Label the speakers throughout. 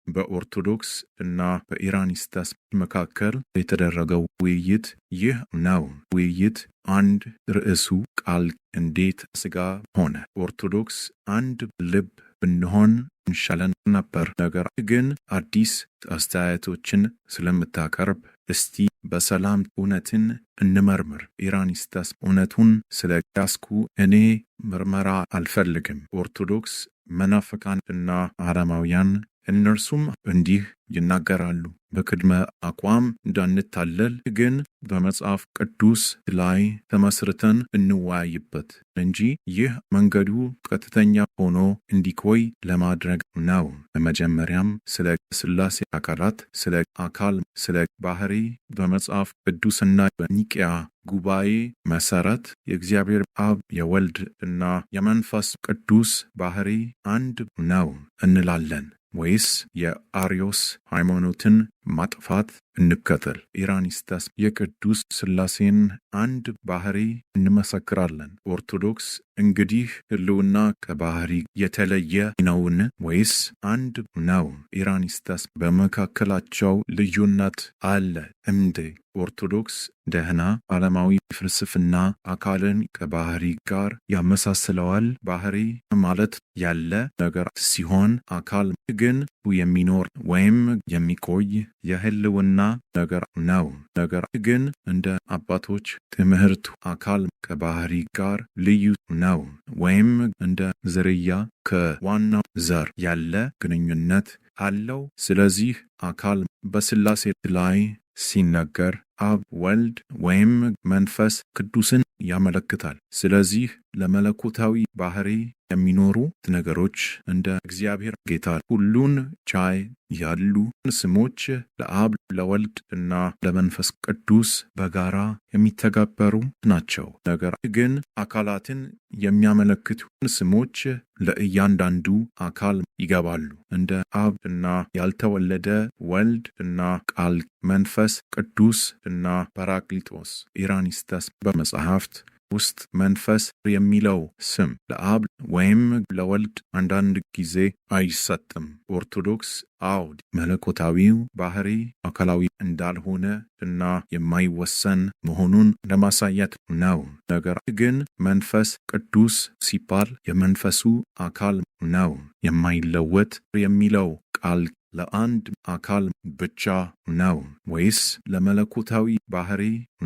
Speaker 1: በኦርቶዶክስ እና በኢራኒስታስ መካከል የተደረገው ውይይት ይህ ነው። ውይይት አንድ ርዕሱ ቃል እንዴት ሥጋ ሆነ? ኦርቶዶክስ አንድ ልብ ብንሆን እንሻለን ነበር። ነገር ግን አዲስ አስተያየቶችን ስለምታቀርብ እስቲ በሰላም እውነትን እንመርምር። ኢራኒስታስ እውነቱን ስለ ያስኩ እኔ ምርመራ አልፈልግም። ኦርቶዶክስ መናፍቃን እና አረማውያን እነርሱም እንዲህ ይናገራሉ። በቅድመ አቋም እንዳንታለል ግን በመጽሐፍ ቅዱስ ላይ ተመስርተን እንወያይበት እንጂ ይህ መንገዱ ቀጥተኛ ሆኖ እንዲቆይ ለማድረግ ነው። በመጀመሪያም ስለ ሥላሴ አካላት፣ ስለ አካል፣ ስለ ባህሪ በመጽሐፍ ቅዱስና በኒቅያ ጉባኤ መሰረት የእግዚአብሔር አብ የወልድ እና የመንፈስ ቅዱስ ባህሪ አንድ ነው እንላለን ወይስ የአርዮስ ሃይማኖትን ማጥፋት እንከተል? ኢራኒስታስ የቅዱስ ሥላሴን አንድ ባህሪ እንመሰክራለን። ኦርቶዶክስ እንግዲህ ሕልውና ከባህሪ የተለየ ነውን ወይስ አንድ ነው? ኢራኒስታስ በመካከላቸው ልዩነት አለ እንዴ? ኦርቶዶክስ ደህና ዓለማዊ ፍልስፍና አካልን ከባህሪ ጋር ያመሳስለዋል። ባህሪ ማለት ያለ ነገር ሲሆን አካል ግን የሚኖር ወይም የሚቆይ የሕልውና ነገር ነው። ነገር ግን እንደ አባቶች ትምህርት አካል ከባህሪ ጋር ልዩ ነው ወይም እንደ ዝርያ ከዋናው ዘር ያለ ግንኙነት አለው። ስለዚህ አካል በሥላሴ ላይ ሲነገር አብ፣ ወልድ ወይም መንፈስ ቅዱስን ያመለክታል። ስለዚህ ለመለኮታዊ ባህሪ የሚኖሩ ነገሮች እንደ እግዚአብሔር ጌታ፣ ሁሉን ቻይ ያሉ ስሞች ለአብ፣ ለወልድ እና ለመንፈስ ቅዱስ በጋራ የሚተገበሩ ናቸው። ነገር ግን አካላትን የሚያመለክቱ ስሞች ለእያንዳንዱ አካል ይገባሉ። እንደ አብ እና ያልተወለደ፣ ወልድ እና ቃል፣ መንፈስ ቅዱስ እና ጰራቅሊጦስ። ኢራኒስታስ በመጽሐፍት ውስጥ መንፈስ የሚለው ስም ለአብ ወይም ለወልድ አንዳንድ ጊዜ አይሰጥም። ኦርቶዶክስ አውድ መለኮታዊው ባህሪ አካላዊ እንዳልሆነ እና የማይወሰን መሆኑን ለማሳየት ነው። ነገር ግን መንፈስ ቅዱስ ሲባል የመንፈሱ አካል ነው። የማይለወጥ የሚለው ቃል ለአንድ አካል ብቻ ነው ወይስ ለመለኮታዊ ባህሪ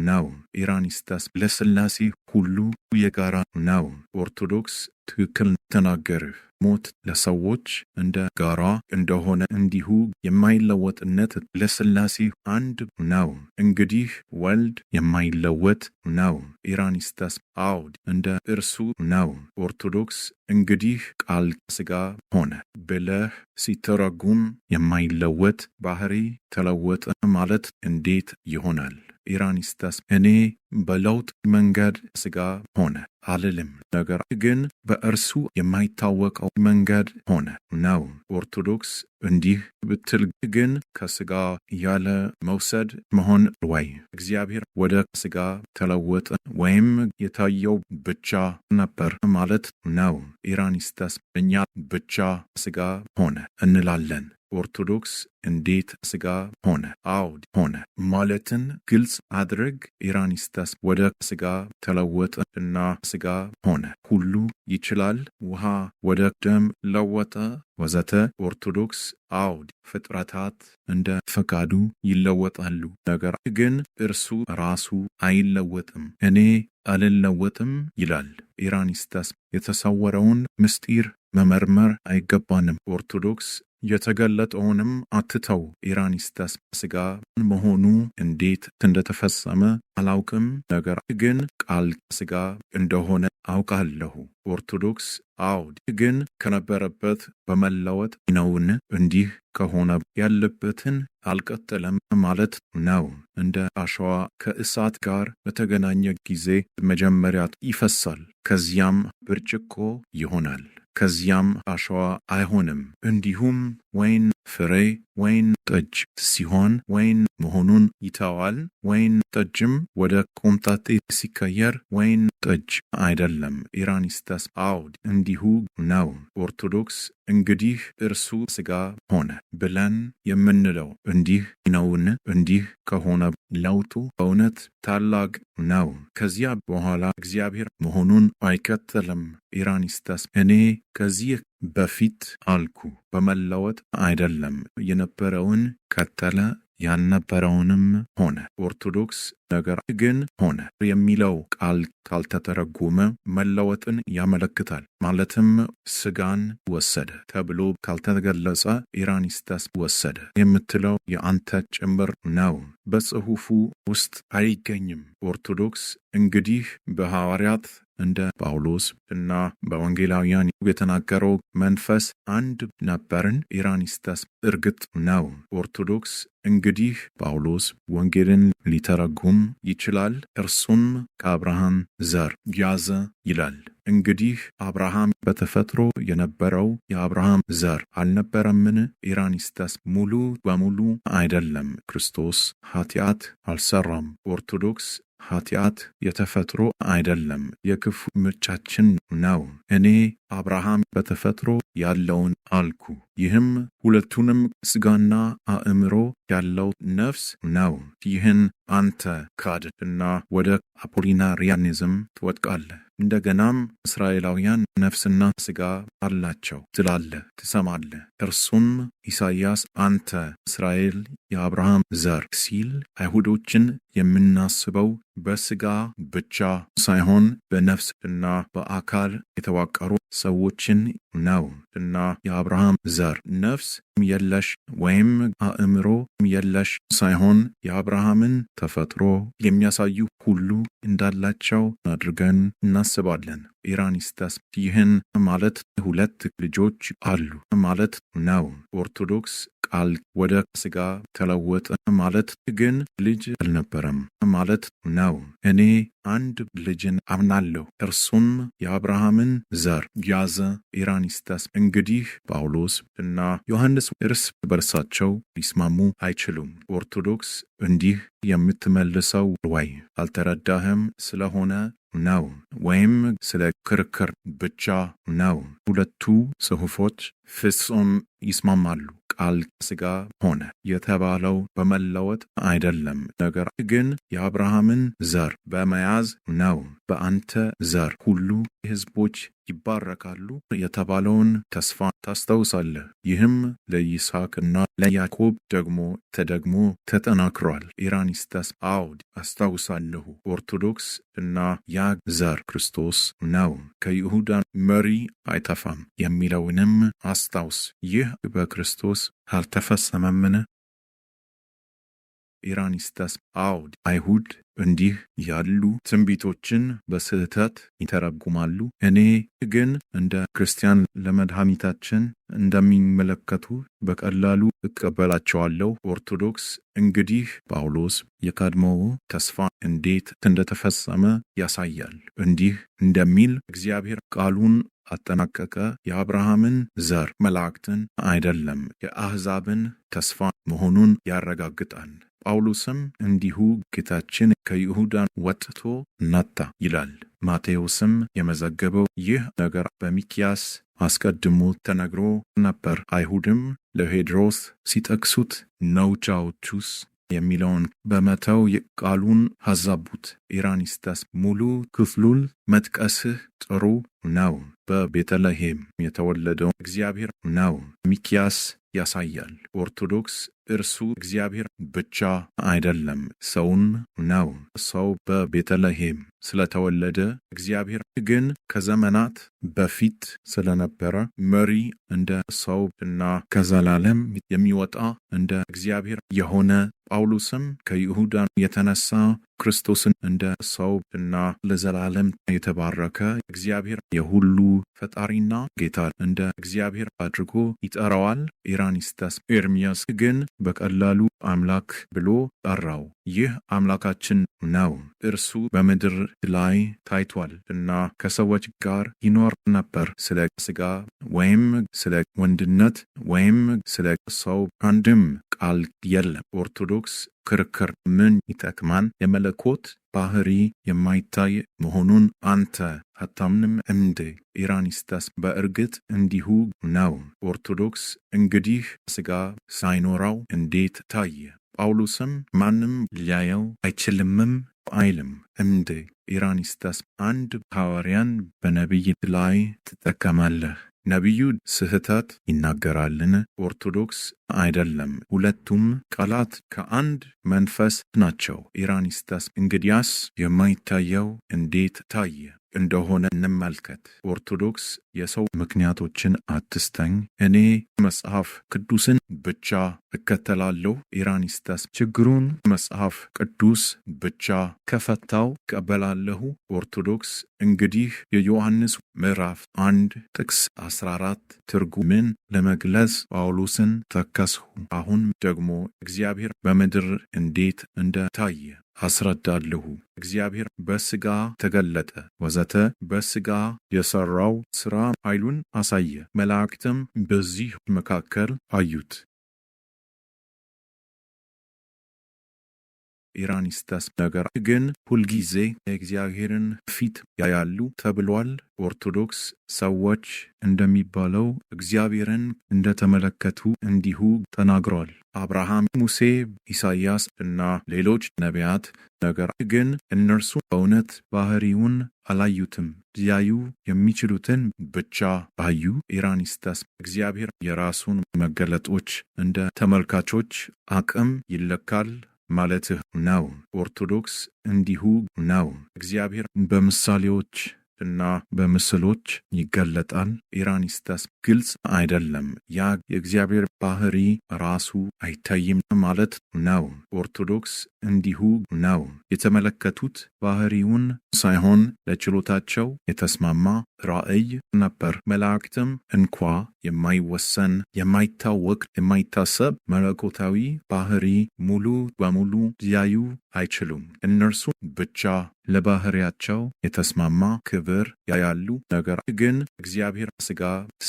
Speaker 1: ነው? ኢራኒስታስ ለሥላሴ ሁሉ የጋራ ነው። ኦርቶዶክስ ትክክል ተናገርህ። ሞት ለሰዎች እንደ ጋራ እንደሆነ እንዲሁ የማይለወጥነት ለሥላሴ አንድ ነው። እንግዲህ ወልድ የማይለወጥ ነው። ኢራኒስታስ አውድ እንደ እርሱ ነው። ኦርቶዶክስ እንግዲህ ቃል ሥጋ ሆነ ብለህ ሲተረጉም የማይለወጥ ባህሪ ተለወጠ ማለት እንዴት ይሆናል? ኢራኒስታስ እኔ በለውጥ መንገድ ሥጋ ሆነ አልልም። ነገር ግን በእርሱ የማይታወቀው መንገድ ሆነ ነው። ኦርቶዶክስ እንዲህ ብትል ግን ከሥጋ ያለ መውሰድ መሆን ወይ እግዚአብሔር ወደ ሥጋ ተለወጠ ወይም የታየው ብቻ ነበር ማለት ነው። ኢራኒስታስ እኛ ብቻ ሥጋ ሆነ እንላለን። ኦርቶዶክስ እንዴት ሥጋ ሆነ? አውድ ሆነ ማለትን ግልጽ አድርግ። ኢራኒስታስ ወደ ሥጋ ተለወጠ እና ሥጋ ሆነ ሁሉ ይችላል። ውሃ ወደ ደም ለወጠ ወዘተ። ኦርቶዶክስ አውድ ፍጥረታት እንደ ፈቃዱ ይለወጣሉ። ነገር ግን እርሱ ራሱ አይለወጥም። እኔ አልለወጥም ይላል። ኢራኒስታስ የተሰወረውን ምስጢር መመርመር አይገባንም። ኦርቶዶክስ የተገለጠውንም አትተው። ኢራኒስታስ ሥጋ መሆኑ እንዴት እንደተፈጸመ አላውቅም። ነገር ግን ቃል ሥጋ እንደሆነ አውቃለሁ። ኦርቶዶክስ አውድ ግን ከነበረበት በመለወጥ ነውን? እንዲህ ከሆነ ያለበትን አልቀጠለም ማለት ነው። እንደ አሸዋ ከእሳት ጋር በተገናኘ ጊዜ መጀመሪያ ይፈሳል፣ ከዚያም ብርጭቆ ይሆናል። ከዚያም አሸዋ አይሆንም። እንዲሁም ወይን ፍሬ ወይን ጠጅ ሲሆን ወይን መሆኑን ይተዋል። ወይን ጠጅም ወደ ኮምጣጤ ሲቀየር ወይን ጠጅ አይደለም። ኢራኒስታስ አውድ እንዲሁ ነው። ኦርቶዶክስ እንግዲህ እርሱ ሥጋ ሆነ ብለን የምንለው እንዲህ ነውን? እንዲህ ከሆነ ለውጡ በእውነት ታላቅ ነው። ከዚያ በኋላ እግዚአብሔር መሆኑን አይቀጥልም። ኢራኒስታስ እኔ ከዚህ በፊት አልኩ፣ በመለወጥ አይደለም። የነበረውን ቀጠለ፣ ያልነበረውንም ሆነ። ኦርቶዶክስ ነገር ግን ሆነ የሚለው ቃል ካልተተረጎመ መለወጥን ያመለክታል። ማለትም ሥጋን ወሰደ ተብሎ ካልተገለጸ ኢራኒስታስ ወሰደ የምትለው የአንተ ጭምር ነው። በጽሑፉ ውስጥ አይገኝም። ኦርቶዶክስ እንግዲህ በሐዋርያት እንደ ጳውሎስ እና በወንጌላውያን የተናገረው መንፈስ አንድ ነበርን። ኢራኒስታስ እርግጥ ነው። ኦርቶዶክስ እንግዲህ ጳውሎስ ወንጌልን ሊተረጉም ይችላል። እርሱም ከአብርሃም ዘር ያዘ ይላል። እንግዲህ አብርሃም በተፈጥሮ የነበረው የአብርሃም ዘር አልነበረምን? ኢራኒስታስ ሙሉ በሙሉ አይደለም። ክርስቶስ ኃጢአት አልሰራም። ኦርቶዶክስ ኃጢአት የተፈጥሮ አይደለም፣ የክፉ ምርጫችን ነው። እኔ አብርሃም በተፈጥሮ ያለውን አልኩ። ይህም ሁለቱንም ሥጋና አእምሮ ያለው ነፍስ ነው። ይህን አንተ ካድና ወደ አፖሊናሪያኒዝም ትወድቃለህ። እንደገናም እስራኤላውያን ነፍስና ሥጋ አላቸው ትላለህ፣ ትሰማለህ። እርሱም ኢሳይያስ አንተ እስራኤል የአብርሃም ዘር ሲል አይሁዶችን የምናስበው በሥጋ ብቻ ሳይሆን በነፍስና በአካል የተዋቀሩ ሰዎችን ነው እና የአብርሃም ዘር ነፍስ የለሽ ወይም አእምሮ የለሽ ሳይሆን የአብርሃምን ተፈጥሮ የሚያሳዩ ሁሉ እንዳላቸው አድርገን እናስባለን። ኢራኒስታስ ይህን ማለት ሁለት ልጆች አሉ ማለት ነው። ኦርቶዶክስ ቃል ወደ ሥጋ ተለወጠ ማለት ግን ልጅ አልነበረም ማለት ነው። እኔ አንድ ልጅን አምናለሁ፣ እርሱም የአብርሃምን ዘር ያዘ። ኢራኒስታስ እንግዲህ ጳውሎስ እና ዮሐንስ እርስ በርሳቸው ሊስማሙ አይችሉም። ኦርቶዶክስ እንዲህ የምትመልሰው ወይ አልተረዳህም ስለሆነ ነው ወይም ስለ ክርክር ብቻ ነው። ሁለቱ ጽሑፎች ፍጹም ይስማማሉ። ቃል ሥጋ ሆነ የተባለው በመለወጥ አይደለም፣ ነገር ግን የአብርሃምን ዘር በመያዝ ነው። በአንተ ዘር ሁሉ ሕዝቦች ይባረካሉ የተባለውን ተስፋ ታስታውሳለህ። ይህም ለይስሐቅና ለያዕቆብ ተደግሞ ተጠናክሯል። ኢራኒስታስ አውድ አስታውሳለሁ። ኦርቶዶክስ እና ያ ዘር ክርስቶስ ነው፣ ከይሁዳ መሪ አይጠፋም የሚለውንም አስታውስ። ይህ በክርስቶስ አልተፈጸመምን? ኢራኒስታስ አውድ አይሁድ እንዲህ ያሉ ትንቢቶችን በስህተት ይተረጉማሉ። እኔ ግን እንደ ክርስቲያን ለመድኃኒታችን እንደሚመለከቱ በቀላሉ እቀበላቸዋለሁ። ኦርቶዶክስ እንግዲህ ጳውሎስ የቀድሞው ተስፋ እንዴት እንደተፈጸመ ያሳያል። እንዲህ እንደሚል እግዚአብሔር ቃሉን አጠናቀቀ፣ የአብርሃምን ዘር መላእክትን አይደለም የአሕዛብን ተስፋ መሆኑን ያረጋግጣል። ጳውሎስም እንዲሁ ጌታችን ከይሁዳ ወጥቶ መጣ ይላል። ማቴዎስም የመዘገበው ይህ ነገር በሚክያስ አስቀድሞ ተነግሮ ነበር። አይሁድም ለሄድሮስ ሲጠቅሱት ነውቻዎቹስ የሚለውን በመተው ቃሉን አዛቡት። ኢራኒስታስ ሙሉ ክፍሉን መጥቀስህ ጥሩ ነው። በቤተልሔም የተወለደው እግዚአብሔር ነው ሚክያስ ያሳያል። ኦርቶዶክስ እርሱ እግዚአብሔር ብቻ አይደለም ሰውን ነው። ሰው በቤተልሔም ስለተወለደ እግዚአብሔር ግን ከዘመናት በፊት ስለነበረ መሪ እንደ ሰው እና ከዘላለም የሚወጣ እንደ እግዚአብሔር የሆነ ጳውሎስም ከይሁዳ የተነሳ ክርስቶስን እንደ ሰው እና ለዘላለም የተባረከ እግዚአብሔር የሁሉ ፈጣሪና ጌታ እንደ እግዚአብሔር አድርጎ ይጠራዋል። ኢራኒስታስ ኤርሚያስ ግን በቀላሉ አምላክ ብሎ ጠራው። ይህ አምላካችን ነው። እርሱ በምድር ላይ ታይቷል እና ከሰዎች ጋር ይኖር ነበር። ስለ ሥጋ ወይም ስለ ወንድነት ወይም ስለ ሰው አንድም ቃል የለም። ኦርቶዶክስ ክርክር ምን ይጠቅማን? የመለኮት ባህሪ የማይታይ መሆኑን አንተ አታምንም እንዴ? ኢራኒስታስ በእርግጥ እንዲሁ ነው። ኦርቶዶክስ እንግዲህ ሥጋ ሳይኖረው እንዴት ታየ? ጳውሎስም ማንም ሊያየው አይችልምም አይልም እንዴ? ኢራኒስታስ አንድ ሐዋርያን በነቢይ ላይ ትጠቀማለህ። ነቢዩ ስህተት ይናገራልን? ኦርቶዶክስ አይደለም። ሁለቱም ቃላት ከአንድ መንፈስ ናቸው። ኢራኒስታስ እንግዲያስ የማይታየው እንዴት ታየ እንደሆነ እንመልከት። ኦርቶዶክስ የሰው ምክንያቶችን አትስተኝ፣ እኔ መጽሐፍ ቅዱስን ብቻ እከተላለሁ። ኢራኒስታስ ችግሩን መጽሐፍ ቅዱስ ብቻ ከፈታው ቀበላለሁ። ኦርቶዶክስ እንግዲህ የዮሐንስ ምዕራፍ 1 ጥቅስ 14 ትርጉምን ለመግለጽ ጳውሎስን ተከስሁ። አሁን ደግሞ እግዚአብሔር በምድር እንዴት እንደታየ አስረዳለሁ። እግዚአብሔር በሥጋ ተገለጠ ወዘተ። በሥጋ የሠራው ሥራ ኃይሉን አሳየ። መላእክትም በዚህ መካከል አዩት። ኢራኒስታስ ነገር ግን ሁልጊዜ የእግዚአብሔርን ፊት ያያሉ ተብሏል። ኦርቶዶክስ ሰዎች እንደሚባለው እግዚአብሔርን እንደተመለከቱ እንዲሁ ተናግሯል። አብርሃም፣ ሙሴ፣ ኢሳይያስ እና ሌሎች ነቢያት ነገር ግን እነርሱ በእውነት ባህሪውን አላዩትም። ሊያዩ የሚችሉትን ብቻ ባዩ። ኢራኒስታስ እግዚአብሔር የራሱን መገለጦች እንደ ተመልካቾች አቅም ይለካል ማለትህ ነው። ኦርቶዶክስ እንዲሁ ነው። እግዚአብሔር በምሳሌዎች እና በምስሎች ይገለጣል። ኢራኒስታስ ግልጽ አይደለም። ያ የእግዚአብሔር ባህሪ ራሱ አይታይም ማለት ነው። ኦርቶዶክስ እንዲሁ ነው። የተመለከቱት ባህሪውን ሳይሆን ለችሎታቸው የተስማማ ራእይ ነበር። መላእክትም እንኳ የማይወሰን የማይታወቅ የማይታሰብ መለኮታዊ ባህሪ ሙሉ በሙሉ ሊያዩ አይችሉም። እነርሱ ብቻ ለባህሪያቸው የተስማማ ክብር ያያሉ። ነገር ግን እግዚአብሔር ሥጋ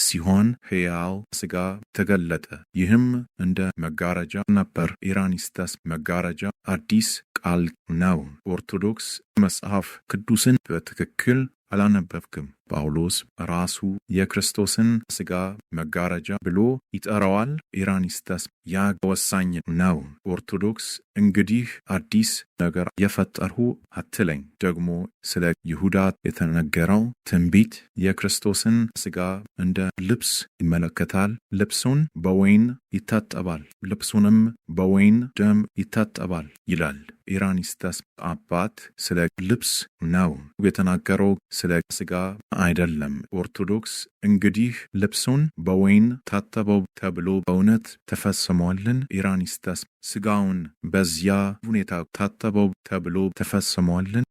Speaker 1: ሲሆን ሕያው ሥጋ ተገለጠ። ይህም እንደ መጋረጃ ነበር። ኢራኒስታስ መጋረጃ አዲስ ቃል ነው። ኦርቶዶክስ መጽሐፍ ቅዱስን በትክክል አላነበብክም። ጳውሎስ ራሱ የክርስቶስን ሥጋ መጋረጃ ብሎ ይጠራዋል። ኢራኒስታስ ያ ወሳኝ ነው። ኦርቶዶክስ እንግዲህ አዲስ ነገር የፈጠርሁ አትለኝ። ደግሞ ስለ ይሁዳ የተነገረው ትንቢት የክርስቶስን ሥጋ እንደ ልብስ ይመለከታል። ልብሱን በወይን ይታጠባል፣ ልብሱንም በወይን ደም ይታጠባል ይላል። ኢራኒስታስ አባት ስለ ልብስ ነው የተናገረው፣ ስለ ሥጋ አይደለም። ኦርቶዶክስ እንግዲህ ልብሱን በወይን ታጠበው ተብሎ በእውነት ተፈጽሟልን? ኢራኒስታስ ሥጋውን በዚያ ሁኔታ ታጠበው ተብሎ ተፈጽሟልን?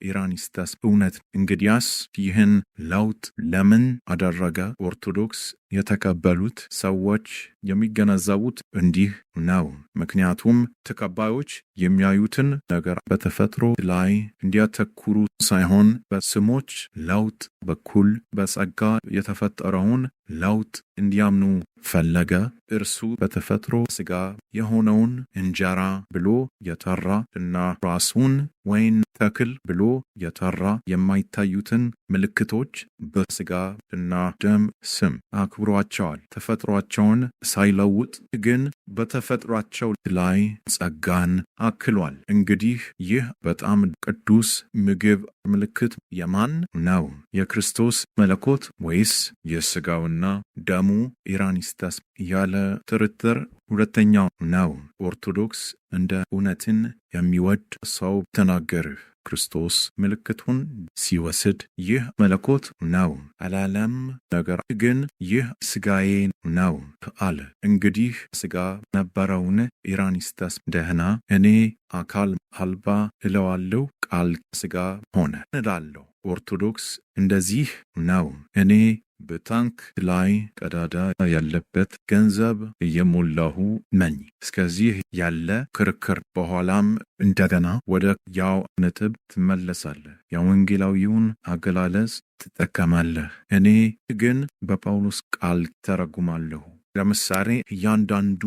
Speaker 1: ኢራኒስታስ እውነት እንግዲያስ ይህን ለውጥ ለምን አደረገ? ኦርቶዶክስ የተቀበሉት ሰዎች የሚገነዘቡት እንዲህ ነው። ምክንያቱም ተቀባዮች የሚያዩትን ነገር በተፈጥሮ ላይ እንዲያተኩሩ ሳይሆን በስሞች ለውጥ በኩል በጸጋ የተፈጠረውን ለውጥ እንዲያምኑ ፈለገ። እርሱ በተፈጥሮ ሥጋ የሆነውን እንጀራ ብሎ የጠራ እና ራሱን ወይን ተክል ብሎ የጠራ የማይታዩትን ምልክቶች በሥጋ እና ደም ስም አክብሯቸዋል። ተፈጥሯቸውን ሳይለውጥ ግን በተፈጥሯቸው ላይ ጸጋን አክሏል። እንግዲህ ይህ በጣም ቅዱስ ምግብ ምልክት የማን ነው? የክርስቶስ መለኮት ወይስ የሥጋውና ደሙ? ኢራኒስታስ ያለ ጥርጥር ሁለተኛው ነው። ኦርቶዶክስ እንደ እውነትን የሚወድ ሰው ተናገርህ። ክርስቶስ ምልክቱን ሲወስድ ይህ መለኮት ነው አላለም። ነገር ግን ይህ ሥጋዬ ነው አለ። እንግዲህ ሥጋ ነበረውን? ኢራኒስተስ ደህና እኔ አካል አልባ እለዋለሁ፣ ቃል ሥጋ ሆነ እላለሁ። ኦርቶዶክስ እንደዚህ ነው። እኔ በታንክ ላይ ቀዳዳ ያለበት ገንዘብ እየሞላሁ ነኝ። እስከዚህ ያለ ክርክር በኋላም እንደገና ወደ ያው ነጥብ ትመለሳለህ። የወንጌላዊውን አገላለጽ ትጠቀማለህ። እኔ ግን በጳውሎስ ቃል ተረጉማለሁ። ለምሳሌ እያንዳንዱ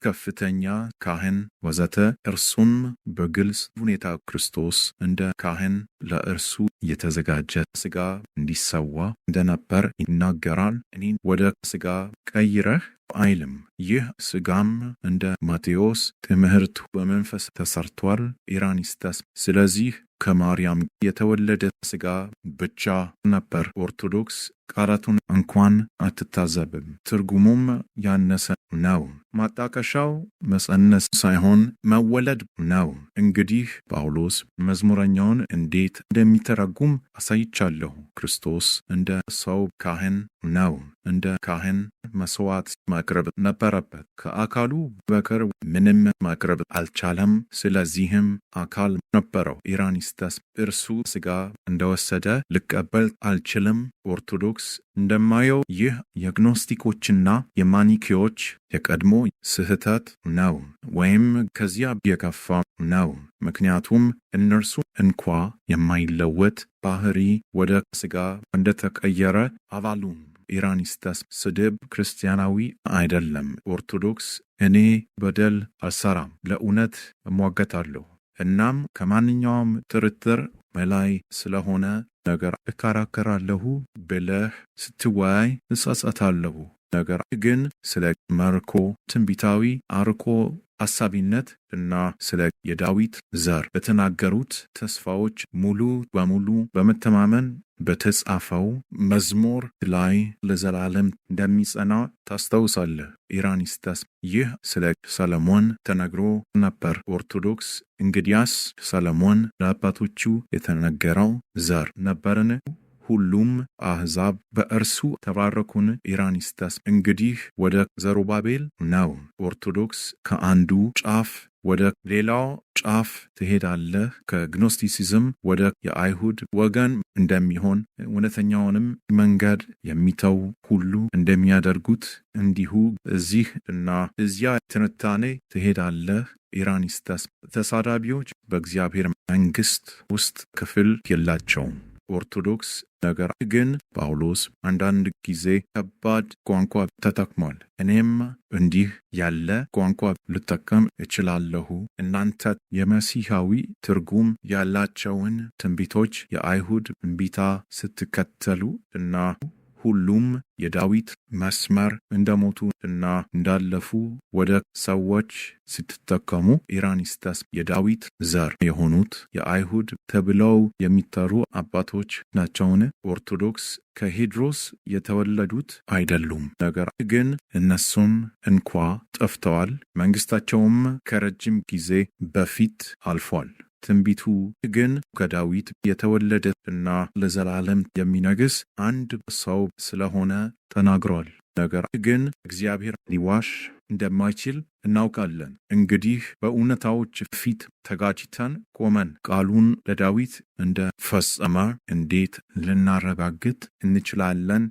Speaker 1: ከፍተኛ ካህን ወዘተ እርሱም በግልጽ ሁኔታ ክርስቶስ እንደ ካህን ለእርሱ የተዘጋጀ ሥጋ እንዲሰዋ እንደነበር ይናገራል። እኔን ወደ ሥጋ ቀይረህ አይልም። ይህ ሥጋም እንደ ማቴዎስ ትምህርት በመንፈስ ተሰርቷል። ኢራኒስተስ ስለዚህ ከማርያም የተወለደ ሥጋ ብቻ ነበር። ኦርቶዶክስ ቃላቱን እንኳን አትታዘብም። ትርጉሙም ያነሰ ነው። ማጣቀሻው መጸነስ ሳይሆን መወለድ ነው። እንግዲህ ጳውሎስ መዝሙረኛውን እንዴት እንደሚተረጉም አሳይቻለሁ። ክርስቶስ እንደ ሰው ካህን ነው። እንደ ካህን መሥዋዕት ማቅረብ ነበረበት። ከአካሉ በቀር ምንም ማቅረብ አልቻለም። ስለዚህም አካል ነበረው። ኢራኒስተስ እርሱ ሥጋ እንደወሰደ ልቀበል አልችልም። ኦርቶዶክስ እንደማየው ይህ የግኖስቲኮችና የማኒኬዎች የቀድሞ ስህተት ነው፣ ወይም ከዚያ የከፋ ነው። ምክንያቱም እነርሱ እንኳ የማይለወጥ ባህሪ ወደ ሥጋ እንደተቀየረ አባሉም። ኢራኒስተስ ስድብ ክርስቲያናዊ አይደለም። ኦርቶዶክስ እኔ በደል አልሰራም፣ ለእውነት እሟገታለሁ። እናም ከማንኛውም ጥርጥር በላይ ስለሆነ ነገር እከራከራለሁ ብለህ ስትወያይ እጸጸታለሁ። ነገር ግን ስለ መርኮ ትንቢታዊ አርኮ አሳቢነት እና ስለ የዳዊት ዘር በተናገሩት ተስፋዎች ሙሉ በሙሉ በመተማመን በተጻፈው መዝሙር ላይ ለዘላለም እንደሚጸና ታስታውሳለህ። ኢራኒስተስ ይህ ስለ ሰለሞን ተነግሮ ነበር። ኦርቶዶክስ እንግዲያስ ሰለሞን ለአባቶቹ የተነገረው ዘር ነበርን? ሁሉም አሕዛብ በእርሱ ተባረኩን? ኢራኒስተስ እንግዲህ ወደ ዘሩባቤል ነው። ኦርቶዶክስ ከአንዱ ጫፍ ወደ ሌላው ጫፍ ትሄዳለህ። ከግኖስቲሲዝም ወደ የአይሁድ ወገን እንደሚሆን እውነተኛውንም መንገድ የሚተው ሁሉ እንደሚያደርጉት እንዲሁ እዚህ እና እዚያ ትንታኔ ትሄዳለህ። ኢራኒስተስ ተሳዳቢዎች በእግዚአብሔር መንግሥት ውስጥ ክፍል የላቸውም። ኦርቶዶክስ ነገር ግን ጳውሎስ አንዳንድ ጊዜ ከባድ ቋንቋ ተጠቅሟል። እኔም እንዲህ ያለ ቋንቋ ልጠቀም እችላለሁ። እናንተ የመሲሐዊ ትርጉም ያላቸውን ትንቢቶች የአይሁድ እምቢታ ስትከተሉ እና ሁሉም የዳዊት መስመር እንደሞቱ እና እንዳለፉ ወደ ሰዎች ስትጠቀሙ ኢራኒስተስ የዳዊት ዘር የሆኑት የአይሁድ ተብለው የሚጠሩ አባቶች ናቸውን? ኦርቶዶክስ ከሄድሮስ የተወለዱት አይደሉም። ነገር ግን እነሱም እንኳ ጠፍተዋል። መንግሥታቸውም ከረጅም ጊዜ በፊት አልፏል። ትንቢቱ ግን ከዳዊት የተወለደ እና ለዘላለም የሚነግስ አንድ ሰው ስለሆነ ተናግሯል። ነገር ግን እግዚአብሔር ሊዋሽ እንደማይችል እናውቃለን። እንግዲህ በእውነታዎች ፊት ተጋጭተን ቆመን ቃሉን ለዳዊት እንደ ፈጸመ እንዴት ልናረጋግጥ እንችላለን?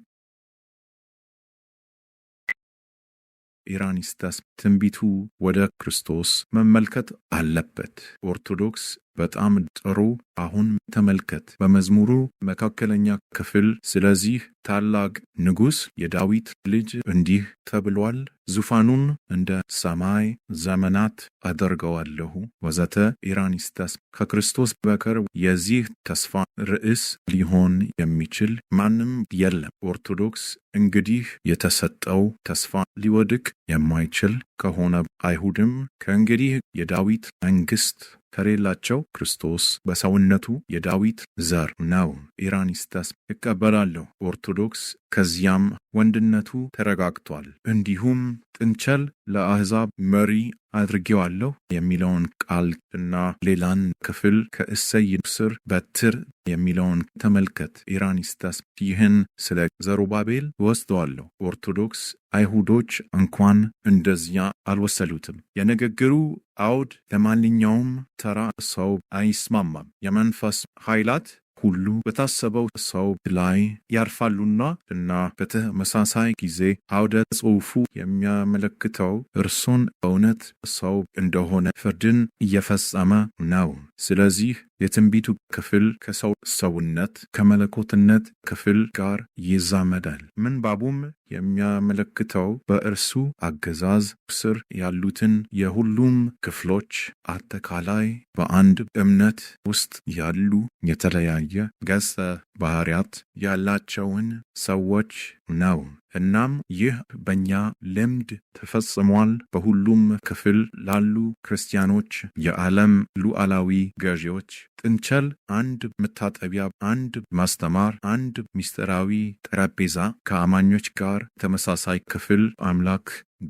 Speaker 1: ኢራኒስተስ ትንቢቱ ወደ ክርስቶስ መመልከት አለበት። ኦርቶዶክስ በጣም ጥሩ። አሁን ተመልከት በመዝሙሩ መካከለኛ ክፍል ስለዚህ ታላቅ ንጉሥ የዳዊት ልጅ እንዲህ ተብሏል፣ ዙፋኑን እንደ ሰማይ ዘመናት አደርገዋለሁ ወዘተ። ኢራኒስተስ ከክርስቶስ በቀር የዚህ ተስፋ ርዕስ ሊሆን የሚችል ማንም የለም። ኦርቶዶክስ እንግዲህ የተሰጠው ተስፋ ሊወድቅ የማይችል ከሆነ አይሁድም ከእንግዲህ የዳዊት መንግሥት ከሌላቸው ክርስቶስ በሰውነቱ የዳዊት ዘር ነው። ኢራኒስተስ እቀበላለሁ። ኦርቶዶክስ ከዚያም ወንድነቱ ተረጋግጧል። እንዲሁም ጥንቸል ለአሕዛብ መሪ አድርጌዋለሁ የሚለውን ቃል እና ሌላን ክፍል ከእሴይ ስር በትር የሚለውን ተመልከት። ኢራኒስታስ ይህን ስለ ዘሩባቤል ወስደዋለሁ። ኦርቶዶክስ አይሁዶች እንኳን እንደዚያ አልወሰዱትም። የንግግሩ አውድ ለማንኛውም ተራ ሰው አይስማማም። የመንፈስ ኃይላት ሁሉ በታሰበው ሰው ላይ ያርፋሉና እና በተመሳሳይ ጊዜ አውደ ጽሑፉ የሚያመለክተው እርሱን በእውነት ሰው እንደሆነ ፍርድን እየፈጸመ ነው። ስለዚህ የትንቢቱ ክፍል ከሰው ሰውነት ከመለኮትነት ክፍል ጋር ይዛመዳል። ምንባቡም የሚያመለክተው በእርሱ አገዛዝ ስር ያሉትን የሁሉም ክፍሎች አጠቃላይ በአንድ እምነት ውስጥ ያሉ የተለያየ ገጸ ባህሪያት ያላቸውን ሰዎች ነው። እናም ይህ በእኛ ልምድ ተፈጽሟል። በሁሉም ክፍል ላሉ ክርስቲያኖች የዓለም ሉዓላዊ ገዢዎች ጥንቸል፣ አንድ መታጠቢያ፣ አንድ ማስተማር፣ አንድ ምስጢራዊ ጠረጴዛ ከአማኞች ጋር ተመሳሳይ ክፍል አምላክ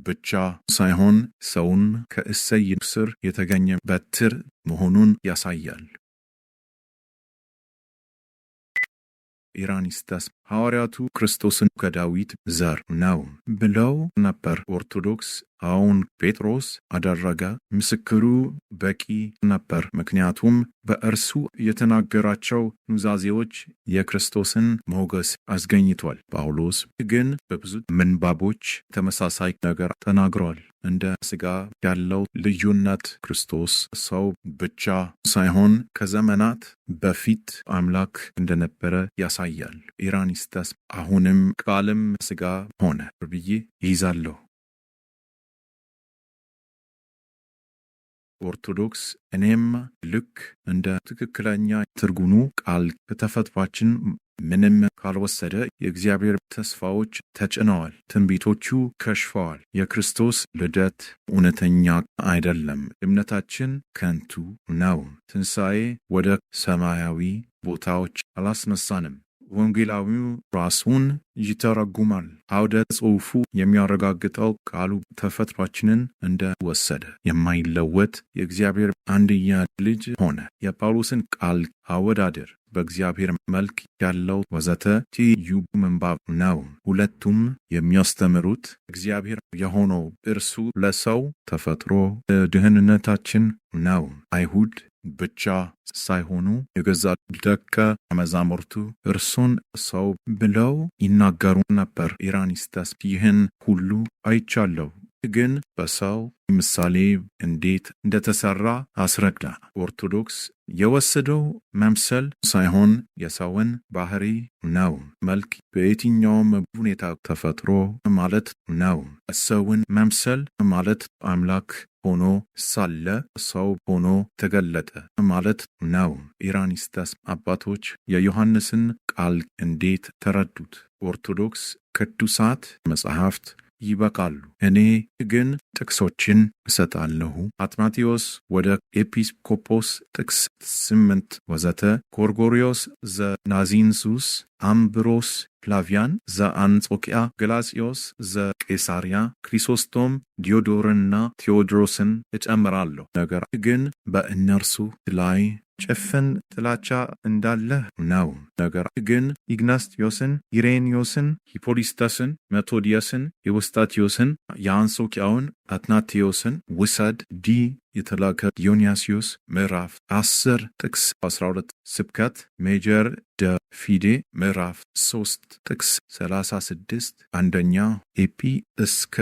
Speaker 1: ብቻ ሳይሆን ሰውን ከእሴይ ስር የተገኘ በትር መሆኑን ያሳያል። ኢራኒስታስ ሐዋርያቱ ክርስቶስን ከዳዊት ዘር ነው ብለው ነበር። ኦርቶዶክስ አሁን ጴጥሮስ አደረገ። ምስክሩ በቂ ነበር፣ ምክንያቱም በእርሱ የተናገራቸው ኑዛዜዎች የክርስቶስን ሞገስ አስገኝቷል። ጳውሎስ ግን በብዙ ምንባቦች ተመሳሳይ ነገር ተናግሯል። እንደ ሥጋ ያለው ልዩነት ክርስቶስ ሰው ብቻ ሳይሆን ከዘመናት በፊት አምላክ እንደነበረ ያሳያል። ኢራኒስታስ አሁንም ቃልም ሥጋ ሆነ ብዬ ይይዛለሁ። ኦርቶዶክስ እኔም ልክ እንደ ትክክለኛ ትርጉሙ ቃል ከተፈጥሯችን ምንም ካልወሰደ የእግዚአብሔር ተስፋዎች ተጭነዋል። ትንቢቶቹ ከሽፈዋል። የክርስቶስ ልደት እውነተኛ አይደለም። እምነታችን ከንቱ ነው። ትንሣኤ ወደ ሰማያዊ ቦታዎች አላስነሳንም። ወንጌላዊው ራሱን ይተረጉማል። አውደ ጽሑፉ የሚያረጋግጠው ቃሉ ተፈጥሯችንን እንደወሰደ የማይለወጥ የእግዚአብሔር አንድያ ልጅ ሆነ። የጳውሎስን ቃል አወዳደር በእግዚአብሔር መልክ ያለው ወዘተ ትይዩ ምንባብ ነው። ሁለቱም የሚያስተምሩት እግዚአብሔር የሆነው እርሱ ለሰው ተፈጥሮ ድህንነታችን ነው። አይሁድ ብቻ ሳይሆኑ የገዛ ደቀ መዛሙርቱ እርሱን ሰው ብለው ይናገሩ ነበር። ኢራኒስታስ ይህን ሁሉ አይቻለሁ፣ ግን በሰው ምሳሌ እንዴት እንደተሰራ አስረዳ። ኦርቶዶክስ የወሰደው መምሰል ሳይሆን የሰውን ባህሪ ነው። መልክ በየትኛውም ሁኔታ ተፈጥሮ ማለት ነው። ሰውን መምሰል ማለት አምላክ ሆኖ ሳለ ሰው ሆኖ ተገለጠ ማለት ነው። ኢራኒስታስ አባቶች የዮሐንስን ቃል እንዴት ተረዱት? ኦርቶዶክስ ቅዱሳት መጻሕፍት ይበቃሉ፣ እኔ ግን ጥቅሶችን እሰጣለሁ። አትናቴዎስ ወደ ኤጲስቆጶስ ጥቅስ 8 ወዘተ፣ ጎርጎርዮስ ዘናዚንሱስ፣ አምብሮስ ፍላቪያን ዘአንጾኪያ፣ ገላስዮስ ዘቄሳርያ፣ ክሪሶስቶም፣ ዲዮዶርንና ቴዎድሮስን እጨምራለሁ። ነገር ግን በእነርሱ ላይ ጭፍን ጥላቻ እንዳለህ ነው። ነገር ግን ኢግናስጢዮስን፣ ኢሬንዮስን፣ ሂፖሊስታስን፣ መቶዲያስን፣ ኤዎስጣቴዎስን፣ የአንጾኪያውን አትናቴዎስን ውሰድ። የተላከ ዲዮናስዮስ ምዕራፍ 10 ጥቅስ 12፣ ስብከት ሜጀር ደ ፊዴ ምዕራፍ 3 ጥቅስ 36፣ አንደኛ ኤጲ እስከ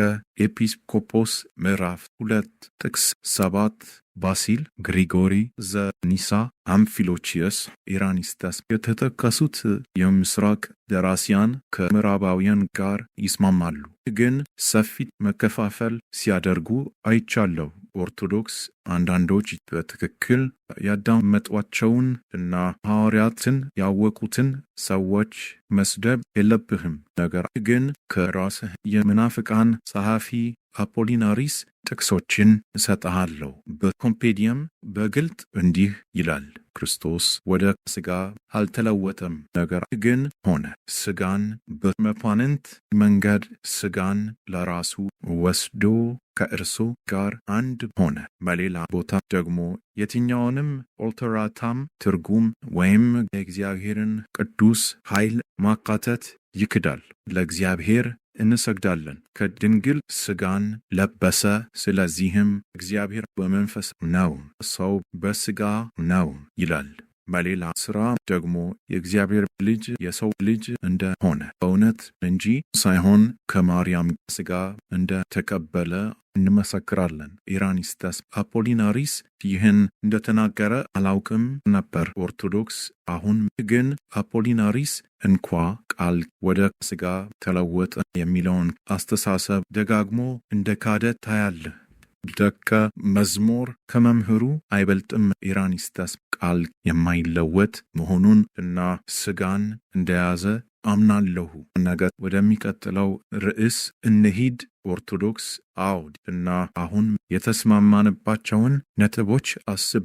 Speaker 1: ኤጲስቆጶስ ምዕራፍ 2 ጥቅስ 7፣ ባሲል፣ ግሪጎሪ ዘኒሳ፣ አምፊሎቺየስ፣ ኢራኒስታስ የተጠቀሱት የምስራቅ ደራሲያን ከምዕራባውያን ጋር ይስማማሉ፣ ግን ሰፊ መከፋፈል ሲያደርጉ አይቻለሁ። ኦርቶዶክስ አንዳንዶች በትክክል ያዳመጧቸውን እና ሐዋርያትን ያወቁትን ሰዎች መስደብ የለብህም። ነገር ግን ከራስህ የመናፍቃን ጸሐፊ አፖሊናሪስ ጥቅሶችን እሰጥሃለሁ። በኮምፔዲየም በግልጥ እንዲህ ይላል። ክርስቶስ ወደ ሥጋ አልተለወጠም፣ ነገር ግን ሆነ። ሥጋን በመኳንንት መንገድ ሥጋን ለራሱ ወስዶ ከእርሱ ጋር አንድ ሆነ። በሌላ ቦታ ደግሞ የትኛውንም ኦልተራታም ትርጉም ወይም የእግዚአብሔርን ቅዱስ ኃይል ማካተት ይክዳል። ለእግዚአብሔር እንሰግዳለን፣ ከድንግል ሥጋን ለበሰ። ስለዚህም እግዚአብሔር በመንፈስ ነው፣ ሰው በሥጋ ነው ይላል። በሌላ ሥራ ደግሞ የእግዚአብሔር ልጅ የሰው ልጅ እንደሆነ በእውነት እንጂ ሳይሆን ከማርያም ሥጋ እንደተቀበለ እንመሰክራለን። ኢራኒስተስ አፖሊናሪስ ይህን እንደተናገረ አላውቅም ነበር። ኦርቶዶክስ አሁን ግን አፖሊናሪስ እንኳ ቃል ወደ ሥጋ ተለወጠ የሚለውን አስተሳሰብ ደጋግሞ እንደ ካደ ታያለህ። ደቀ መዝሙር ከመምህሩ አይበልጥም። ኢራኒስተስ ቃል የማይለወጥ መሆኑን እና ሥጋን እንደያዘ አምናለሁ። ነገር ወደሚቀጥለው ርዕስ እንሂድ። ኦርቶዶክስ አውድ እና አሁን የተስማማንባቸውን ነጥቦች አስብ።